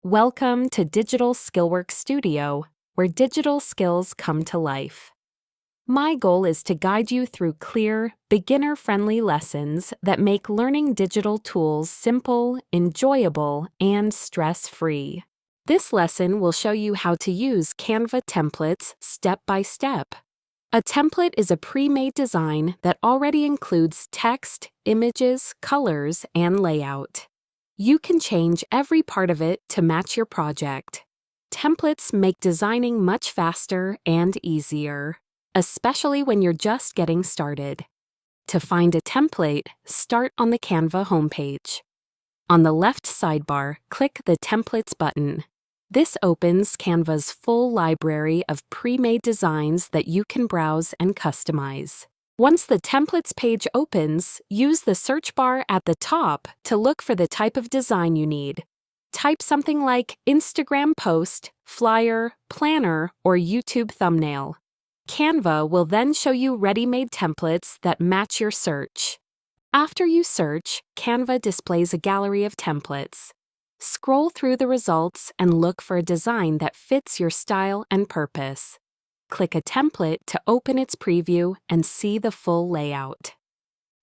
Welcome to Digital Skillwork Studio, where digital skills come to life. My goal is to guide you through clear, beginner-friendly lessons that make learning digital tools simple, enjoyable, and stress-free. This lesson will show you how to use Canva templates step by step. A template is a pre-made design that already includes text, images, colors, and layout. You can change every part of it to match your project. Templates make designing much faster and easier, especially when you're just getting started. To find a template, start on the Canva homepage. On the left sidebar, click the Templates button. This opens Canva's full library of pre-made designs that you can browse and customize. Once the Templates page opens, use the search bar at the top to look for the type of design you need. Type something like Instagram post, flyer, planner, or YouTube thumbnail. Canva will then show you ready-made templates that match your search. After you search, Canva displays a gallery of templates. Scroll through the results and look for a design that fits your style and purpose. Click a template to open its preview and see the full layout.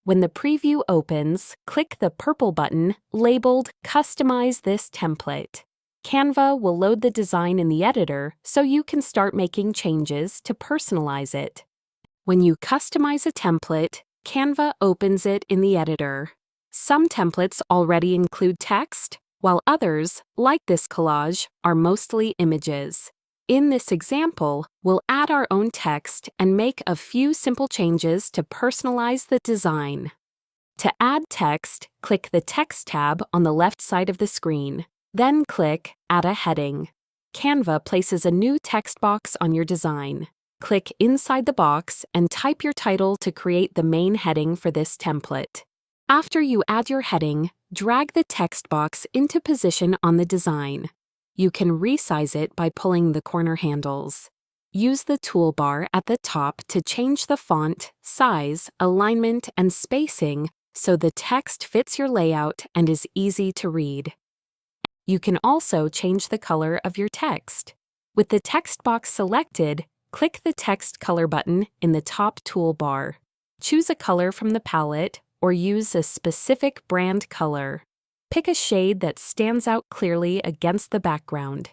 When the preview opens, click the purple button labeled Customize this template. Canva will load the design in the editor so you can start making changes to personalize it. When you customize a template, Canva opens it in the editor. Some templates already include text, while others, like this collage, are mostly images. In this example, we'll add our own text and make a few simple changes to personalize the design. To add text, click the Text tab on the left side of the screen. Then click Add a heading. Canva places a new text box on your design. Click inside the box and type your title to create the main heading for this template. After you add your heading, drag the text box into position on the design. You can resize it by pulling the corner handles. Use the toolbar at the top to change the font, size, alignment, and spacing so the text fits your layout and is easy to read. You can also change the color of your text. With the text box selected, click the Text Color button in the top toolbar. Choose a color from the palette or use a specific brand color. Pick a shade that stands out clearly against the background.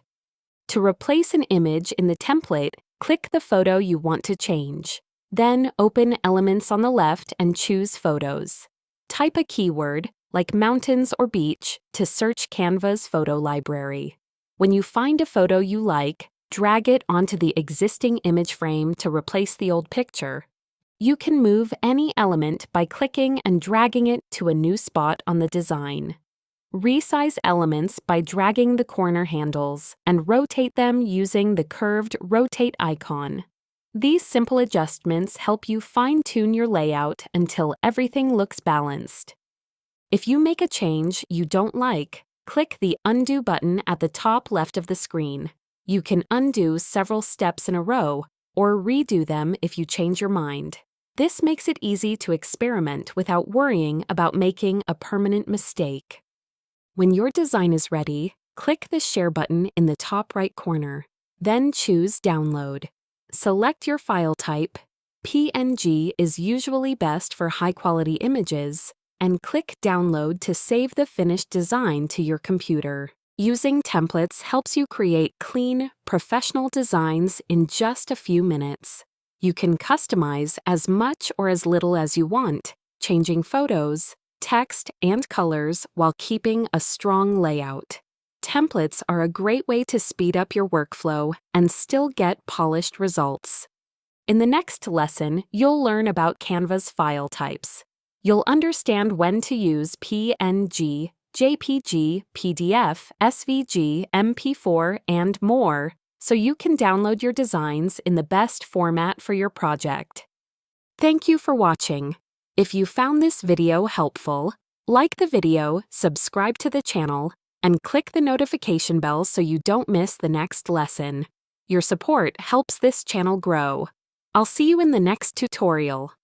To replace an image in the template, click the photo you want to change. Then open Elements on the left and choose Photos. Type a keyword, like mountains or beach, to search Canva's photo library. When you find a photo you like, drag it onto the existing image frame to replace the old picture. You can move any element by clicking and dragging it to a new spot on the design. Resize elements by dragging the corner handles and rotate them using the curved rotate icon. These simple adjustments help you fine-tune your layout until everything looks balanced. If you make a change you don't like, click the Undo button at the top left of the screen. You can undo several steps in a row or redo them if you change your mind. This makes it easy to experiment without worrying about making a permanent mistake. When your design is ready, click the Share button in the top right corner. Then choose Download. Select your file type. PNG is usually best for high-quality images, and click Download to save the finished design to your computer. Using templates helps you create clean, professional designs in just a few minutes. You can customize as much or as little as you want, changing photos, text, and colors while keeping a strong layout. Templates are a great way to speed up your workflow and still get polished results. In the next lesson, you'll learn about Canva's file types. You'll understand when to use PNG, JPG, PDF, SVG, MP4, and more, so you can download your designs in the best format for your project. Thank you for watching. If you found this video helpful, like the video, subscribe to the channel, and click the notification bell so you don't miss the next lesson. Your support helps this channel grow. I'll see you in the next tutorial.